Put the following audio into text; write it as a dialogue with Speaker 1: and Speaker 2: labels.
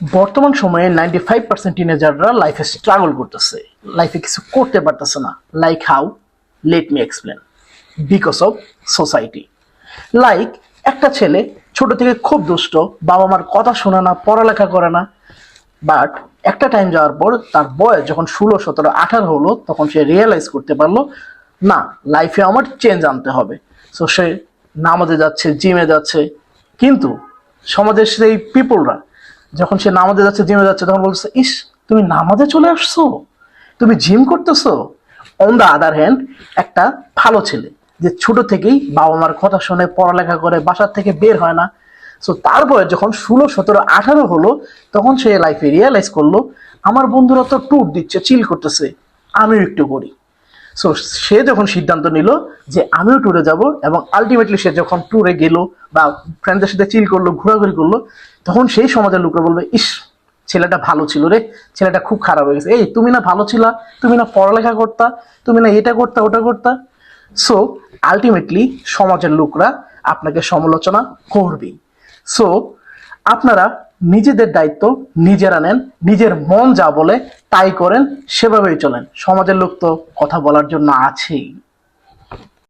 Speaker 1: বর্তমান সময়ে 95% টিনেজাররা লাইফে স্ট্রাগল করতেছে, লাইফে কিছু করতে পারতেছে না। Like how? Let me explain. Because of society. Like একটা ছেলে ছোট থেকে খুব দুষ্ট, বাবা মার কথা শোনে না, পড়ালেখা করে না, বাট একটা টাইম যাওয়ার পর তার বয়স যখন 16, 17, 18 হলো, তখন সে রিয়েলাইজ করতে পারলো না, লাইফে আমার চেঞ্জ আনতে হবে। সো সে নামাজে যাচ্ছে, জিমে যাচ্ছে, কিন্তু সমাজের সেই পিপলরা যখন সে নামাজে যাচ্ছে, জিমে যাচ্ছে, তখন বলছে, ইস তুমি নামাজে চলে আসছো, তুমি জিম করতেছো। অন দ্য আদার হ্যান্ড, একটা ভালো ছেলে যে ছোট থেকেই বাবা মার কথা শুনে পড়ালেখা করে, বাসার থেকে বের হয় না, সো তার বয়স যখন 16, 17, 18 হলো, তখন সে লাইফে রিয়েলাইজ করলো আমার বন্ধুরা তো ট্যুর দিচ্ছে, চিল করতেছে, আমিও একটু করি। সো সে যখন সিদ্ধান্ত নিল যে আমিও ট্যুরে যাব, এবং আলটিমেটলি সে যখন ট্যুরে গেল বা ফ্রেন্ডদের সাথে চিল করলো, ঘোরাঘুরি করলো, তখন সেই সমাজের লোকরা বলবে, ইস ছেলেটা ভালো ছিল রে, ছেলেটা খুব খারাপ হয়ে গেছে। এই তুমি না ভালো ছিলা, তুমি না পড়ালেখা করতা, তুমি না এটা করতা ওটা করতা। সো আলটিমেটলি সমাজের লোকরা আপনাকে সমালোচনা করবেই। সো আপনারা নিজেদের দায়িত্ব নিজেরা নেন, নিজের মন যা বলে তাই করেন, সেভাবেই চলেন। সমাজের লোক তো কথা বলার জন্য আছেই।